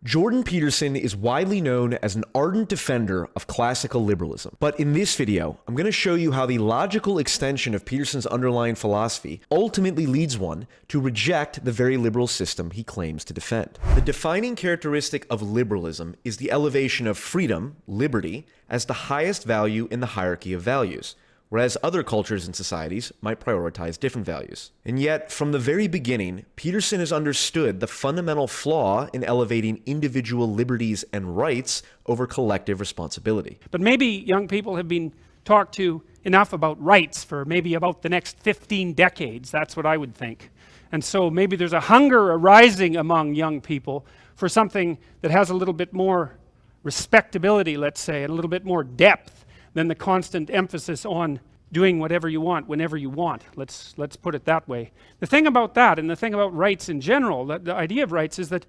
Jordan Peterson is widely known as an ardent defender of classical liberalism. But in this video, I'm going to show you how the logical extension of Peterson's underlying philosophy ultimately leads one to reject the very liberal system he claims to defend. The defining characteristic of liberalism is the elevation of freedom, liberty, as the highest value in the hierarchy of values, whereas other cultures and societies might prioritize different values. And yet, from the very beginning, Peterson has understood the fundamental flaw in elevating individual liberties and rights over collective responsibility. But maybe young people have been talked to enough about rights for maybe about the next 15 decades. That's what I would think. And so maybe there's a hunger arising among young people for something that has a little bit more respectability, let's say, and a little bit more depth than the constant emphasis on doing whatever you want, whenever you want. Let's put it that way. The thing about that, and the thing about rights in general, the idea of rights is that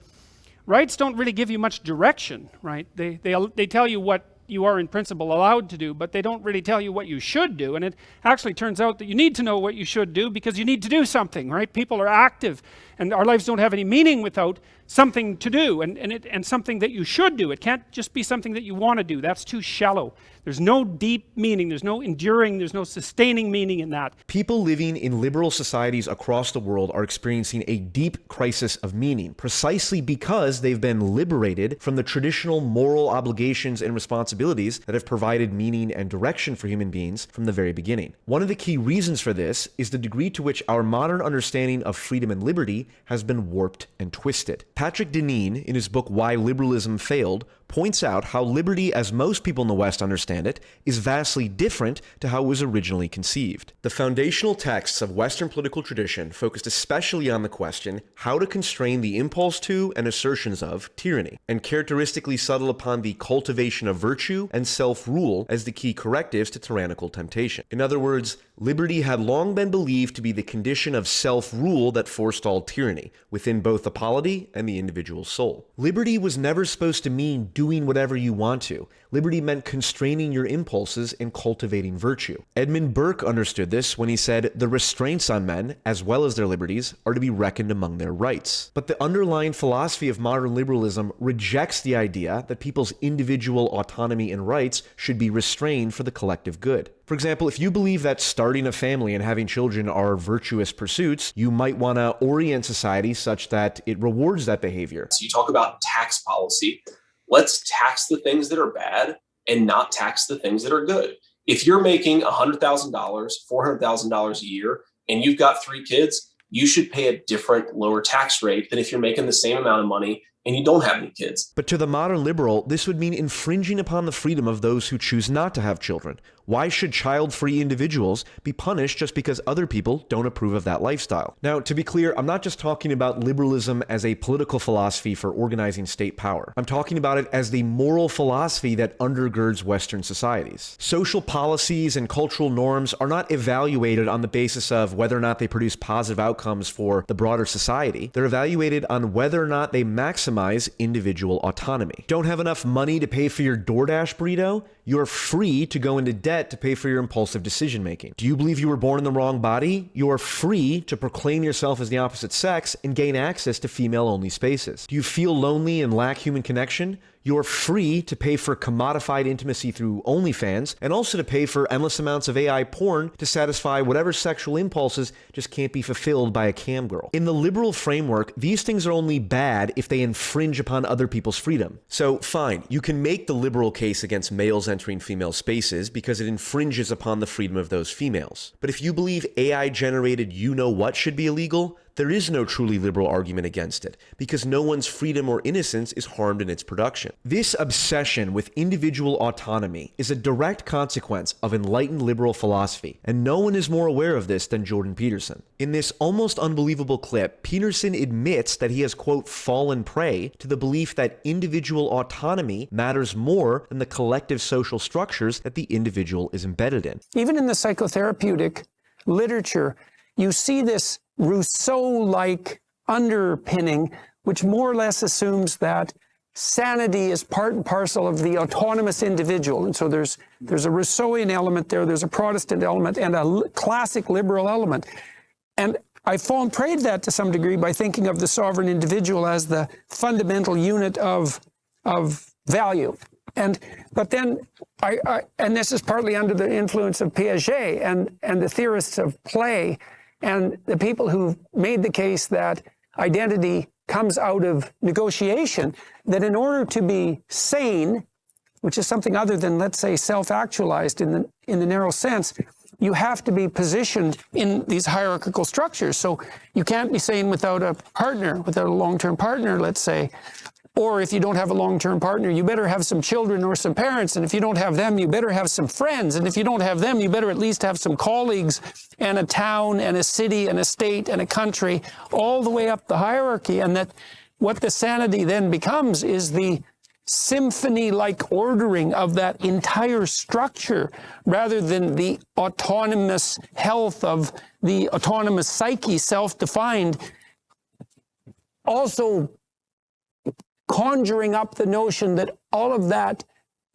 rights don't really give you much direction, right? They tell you what you are in principle allowed to do, but they don't really tell you what you should do. And it actually turns out that you need to know what you should do because you need to do something, right? People are active, and our lives don't have any meaning without something to do and something that you should do. It can't just be something that you want to do. That's too shallow. There's no deep meaning, there's no enduring, there's no sustaining meaning in that. People living in liberal societies across the world are experiencing a deep crisis of meaning, precisely because they've been liberated from the traditional moral obligations and responsibilities that have provided meaning and direction for human beings from the very beginning. One of the key reasons for this is the degree to which our modern understanding of freedom and liberty has been warped and twisted. Patrick Deneen, in his book Why Liberalism Failed, points out how liberty, as most people in the West understand it, is vastly different to how it was originally conceived. The foundational texts of Western political tradition focused especially on the question how to constrain the impulse to and assertions of tyranny, and characteristically settled upon the cultivation of virtue and self-rule as the key correctives to tyrannical temptation. In other words, liberty had long been believed to be the condition of self-rule that forestalled tyranny, within both the polity and the individual soul. Liberty was never supposed to mean doing whatever you want to. Liberty meant constraining your impulses and cultivating virtue. Edmund Burke understood this when he said, "The restraints on men, as well as their liberties, are to be reckoned among their rights." But the underlying philosophy of modern liberalism rejects the idea that people's individual autonomy and rights should be restrained for the collective good. For example, if you believe that starting a family and having children are virtuous pursuits, you might want to orient society such that it rewards that behavior. So you talk about tax policy. Let's tax the things that are bad and not tax the things that are good. If you're making $100,000, $400,000 a year, and you've got 3 kids, you should pay a different, lower tax rate than if you're making the same amount of money and you don't have any kids. But to the modern liberal, this would mean infringing upon the freedom of those who choose not to have children. Why should child-free individuals be punished just because other people don't approve of that lifestyle? Now, to be clear, I'm not just talking about liberalism as a political philosophy for organizing state power. I'm talking about it as the moral philosophy that undergirds Western societies. Social policies and cultural norms are not evaluated on the basis of whether or not they produce positive outcomes for the broader society. They're evaluated on whether or not they maximize individual autonomy. Don't have enough money to pay for your DoorDash burrito? You're free to go into debt to pay for your impulsive decision making. Do you believe you were born in the wrong body? You're free to proclaim yourself as the opposite sex and gain access to female-only spaces. Do you feel lonely and lack human connection? You're free to pay for commodified intimacy through OnlyFans, and also to pay for endless amounts of AI porn to satisfy whatever sexual impulses just can't be fulfilled by a cam girl. In the liberal framework, these things are only bad if they infringe upon other people's freedom. So fine, you can make the liberal case against males entering female spaces because it infringes upon the freedom of those females. But if you believe AI-generated you-know-what should be illegal, there is no truly liberal argument against it, because no one's freedom or innocence is harmed in its production. This obsession with individual autonomy is a direct consequence of enlightened liberal philosophy, and no one is more aware of this than Jordan Peterson. In this almost unbelievable clip, Peterson admits that he has, quote, fallen prey to the belief that individual autonomy matters more than the collective social structures that the individual is embedded in. Even in the psychotherapeutic literature, you see this Rousseau-like underpinning, which more or less assumes that sanity is part and parcel of the autonomous individual. And so there's a Rousseauian element there, there's a Protestant element, and a classic liberal element. And I've fallen prey to that to some degree by thinking of the sovereign individual as the fundamental unit of value. But then, and this is partly under the influence of Piaget and the theorists of play and the people who made the case that identity comes out of negotiation, that in order to be sane, which is something other than, let's say, self-actualized in the narrow sense, you have to be positioned in these hierarchical structures. So you can't be sane without a partner, without a long-term partner, let's say. Or if you don't have a long-term partner, you better have some children or some parents. And if you don't have them, you better have some friends. And if you don't have them, you better at least have some colleagues and a town and a city and a state and a country, all the way up the hierarchy. And that what the sanity then becomes is the symphony-like ordering of that entire structure, rather than the autonomous health of the autonomous psyche, self-defined, also conjuring up the notion that all of that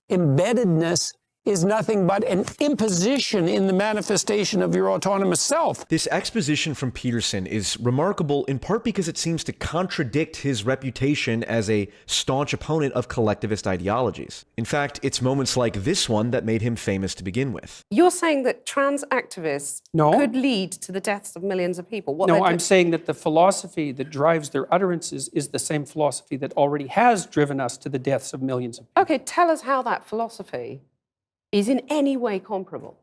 embeddedness is nothing but an imposition in the manifestation of your autonomous self. This exposition from Peterson is remarkable in part because it seems to contradict his reputation as a staunch opponent of collectivist ideologies. In fact, it's moments like this one that made him famous to begin with. You're saying that trans activists could lead to the deaths of millions of people? No, I'm saying that the philosophy that drives their utterances is the same philosophy that already has driven us to the deaths of millions of people. Okay, tell us how that philosophy is in any way comparable.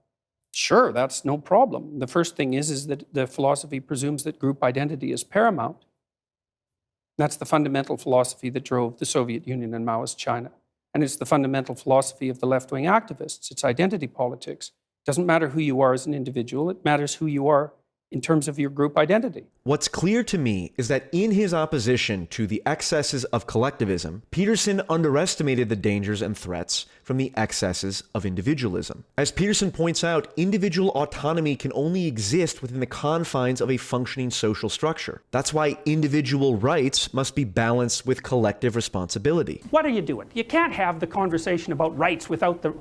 Sure, that's no problem. The first thing is that the philosophy presumes that group identity is paramount. That's the fundamental philosophy that drove the Soviet Union and Maoist China. And it's the fundamental philosophy of the left-wing activists. It's identity politics. It doesn't matter who you are as an individual, it matters who you are in terms of your group identity. What's clear to me is that in his opposition to the excesses of collectivism, Peterson underestimated the dangers and threats from the excesses of individualism. As Peterson points out, individual autonomy can only exist within the confines of a functioning social structure. That's why individual rights must be balanced with collective responsibility. What are you doing? You can't have the conversation about rights without the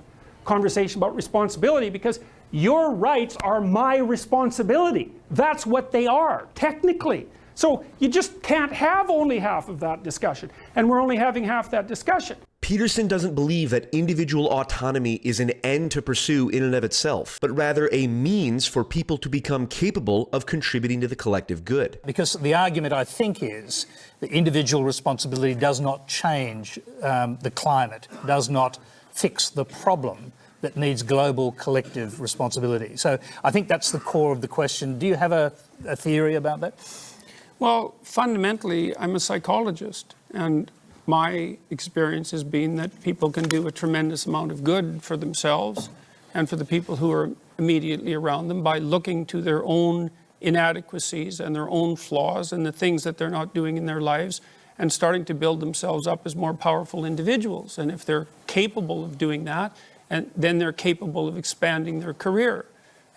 conversation about responsibility, because your rights are my responsibility. That's what they are, technically. So you just can't have only half of that discussion, and we're only having half that discussion. Peterson doesn't believe that individual autonomy is an end to pursue in and of itself, but rather a means for people to become capable of contributing to the collective good. Because the argument, I think, is that individual responsibility does not change the climate, does not fix the problem that needs global collective responsibility. So I think that's the core of the question. Do you have a theory about that? Well, fundamentally, I'm a psychologist, and my experience has been that people can do a tremendous amount of good for themselves and for the people who are immediately around them by looking to their own inadequacies and their own flaws and the things that they're not doing in their lives, and starting to build themselves up as more powerful individuals. And if they're capable of doing that, and then they're capable of expanding their career.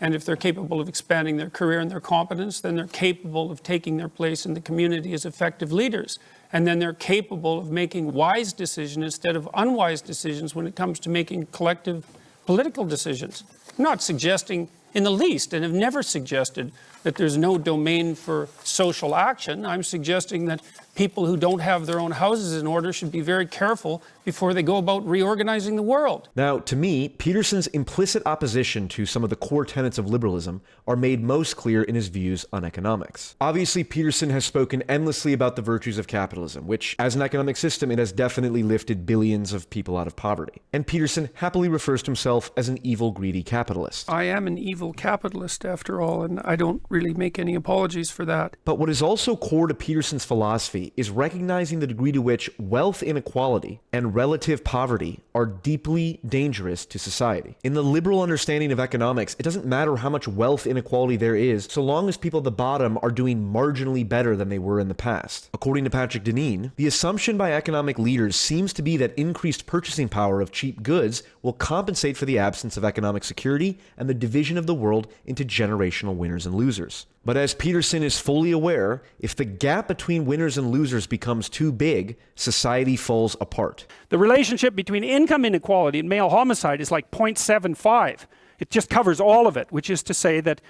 And if they're capable of expanding their career and their competence, then they're capable of taking their place in the community as effective leaders. And then they're capable of making wise decisions instead of unwise decisions when it comes to making collective political decisions. I'm not suggesting in the least, and have never suggested, that there's no domain for social action. I'm suggesting that people who don't have their own houses in order should be very careful before they go about reorganizing the world. Now, to me, Peterson's implicit opposition to some of the core tenets of liberalism are made most clear in his views on economics. Obviously, Peterson has spoken endlessly about the virtues of capitalism, which, as an economic system, it has definitely lifted billions of people out of poverty. And Peterson happily refers to himself as an evil, greedy capitalist. I am an evil capitalist, after all, and I don't really make any apologies for that. But what is also core to Peterson's philosophy is recognizing the degree to which wealth inequality and relative poverty are deeply dangerous to society. In the liberal understanding of economics, it doesn't matter how much wealth inequality there is, so long as people at the bottom are doing marginally better than they were in the past. According to Patrick Deneen, the assumption by economic leaders seems to be that increased purchasing power of cheap goods will compensate for the absence of economic security and the division of the world into generational winners and losers. But as Peterson is fully aware, if the gap between winners and losers becomes too big, society falls apart. The relationship between income inequality and male homicide is like 0.75. It just covers all of it, which is to say that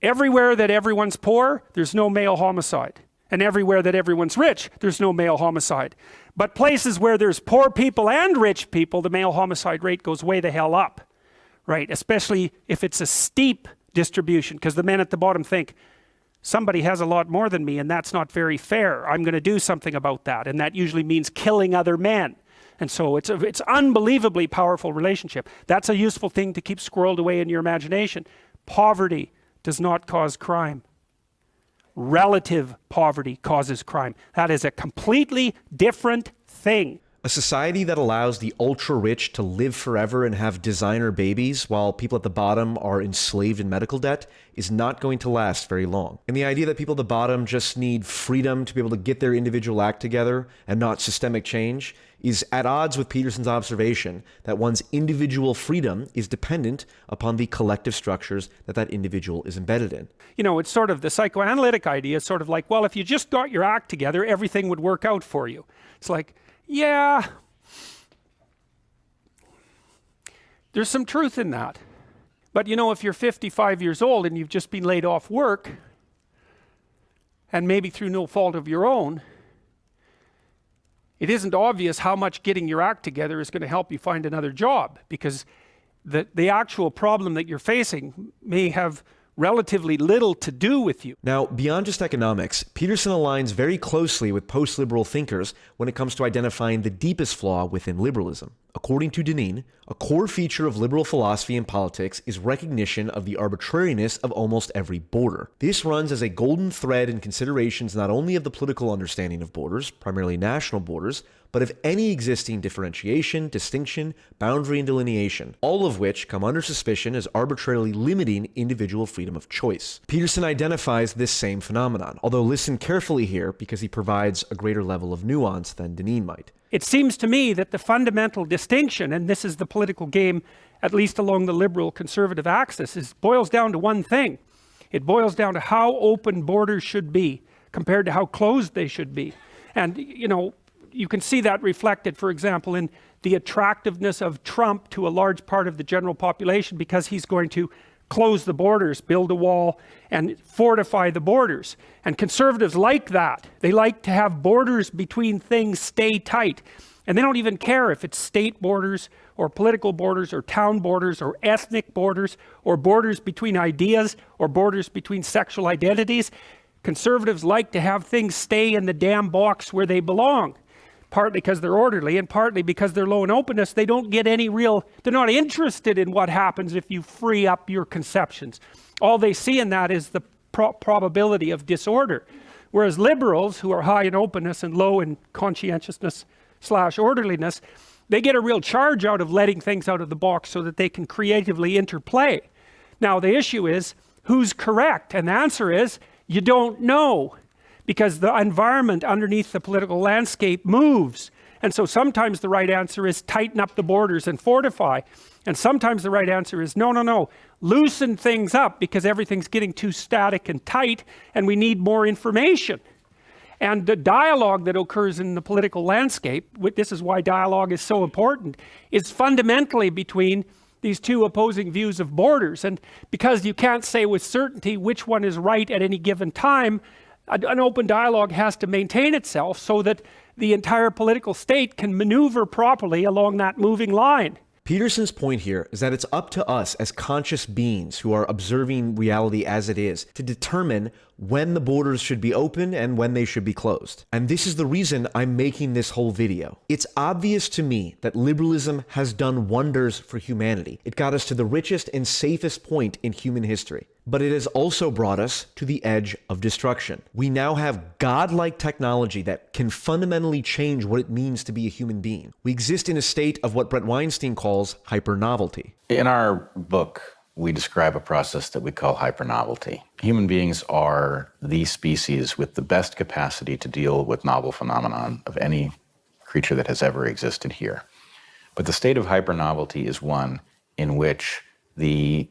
Everywhere that everyone's poor, there's no male homicide. And everywhere that everyone's rich, there's no male homicide. But places where there's poor people and rich people, the male homicide rate goes way the hell up, right? Especially if it's a steep distribution, because the men at the bottom think, somebody has a lot more than me and that's not very fair. I'm going to do something about that. And that usually means killing other men. And so it's unbelievably powerful relationship. That's a useful thing to keep squirreled away in your imagination. Poverty does not cause crime. Relative poverty causes crime. That is a completely different thing. A society that allows the ultra-rich to live forever and have designer babies while people at the bottom are enslaved in medical debt is not going to last very long. And the idea that people at the bottom just need freedom to be able to get their individual act together and not systemic change is at odds with Peterson's observation that one's individual freedom is dependent upon the collective structures that that individual is embedded in. You know, it's sort of the psychoanalytic idea is sort of like, well, if you just got your act together, everything would work out for you. It's like, yeah, there's some truth in that. But you know, if you're 55 years old and you've just been laid off work, and maybe through no fault of your own, it isn't obvious how much getting your act together is going to help you find another job, because the actual problem that you're facing may have relatively little to do with you. Now, beyond just economics, Peterson aligns very closely with post-liberal thinkers when it comes to identifying the deepest flaw within liberalism. According to Deneen, a core feature of liberal philosophy and politics is recognition of the arbitrariness of almost every border. This runs as a golden thread in considerations not only of the political understanding of borders, primarily national borders, but of any existing differentiation, distinction, boundary, and delineation, all of which come under suspicion as arbitrarily limiting individual freedom of choice. Peterson identifies this same phenomenon, although listen carefully here because he provides a greater level of nuance than Deneen might. It seems to me that the fundamental distinction, and this is the political game, at least along the liberal-conservative axis, boils down to one thing. It boils down to how open borders should be compared to how closed they should be. And, you know, you can see that reflected, for example, in the attractiveness of Trump to a large part of the general population, because he's going to close the borders, build a wall, and fortify the borders. And conservatives like that. They like to have borders between things stay tight. And they don't even care if it's state borders or political borders or town borders or ethnic borders or borders between ideas or borders between sexual identities. Conservatives like to have things stay in the damn box where they belong. Partly because they're orderly and partly because they're low in openness. They don't get any real, they're not interested in what happens if you free up your conceptions. All they see in that is the probability of disorder. Whereas liberals, who are high in openness and low in conscientiousness / orderliness, they get a real charge out of letting things out of the box so that they can creatively interplay. Now the issue is, who's correct? And the answer is, you don't know. Because the environment underneath the political landscape moves. And so sometimes the right answer is tighten up the borders and fortify. And sometimes the right answer is no, loosen things up because everything's getting too static and tight and we need more information. And the dialogue that occurs in the political landscape, this is why dialogue is so important, is fundamentally between these two opposing views of borders. And because you can't say with certainty which one is right at any given time, an open dialogue has to maintain itself so that the entire political state can maneuver properly along that moving line. Peterson's point here is that it's up to us as conscious beings who are observing reality as it is to determine when the borders should be open and when they should be closed. And this is the reason I'm making this whole video. It's obvious to me that liberalism has done wonders for humanity. It got us to the richest and safest point in human history. But it has also brought us to the edge of destruction. We now have godlike technology that can fundamentally change what it means to be a human being. We exist in a state of what Brett Weinstein calls hyper-novelty. In our book, we describe a process that we call hyper-novelty. Human beings are the species with the best capacity to deal with novel phenomenon of any creature that has ever existed here. But the state of hyper-novelty is one in which the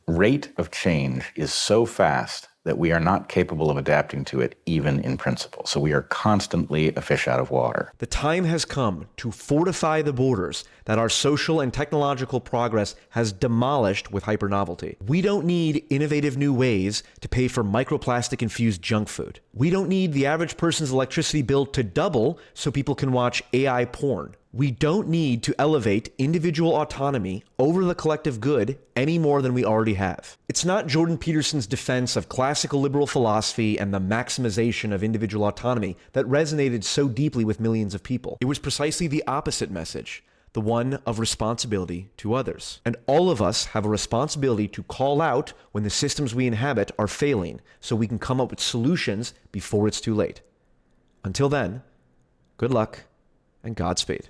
rate of change is so fast that we are not capable of adapting to it even in principle. So we are constantly a fish out of water. The time has come to fortify the borders that our social and technological progress has demolished with hyper-novelty. We don't need innovative new ways to pay for microplastic-infused junk food. We don't need the average person's electricity bill to double so people can watch AI porn. We don't need to elevate individual autonomy over the collective good any more than we already have. It's not Jordan Peterson's defense of classical liberal philosophy and the maximization of individual autonomy that resonated so deeply with millions of people. It was precisely the opposite message, the one of responsibility to others. And all of us have a responsibility to call out when the systems we inhabit are failing so we can come up with solutions before it's too late. Until then, good luck and Godspeed.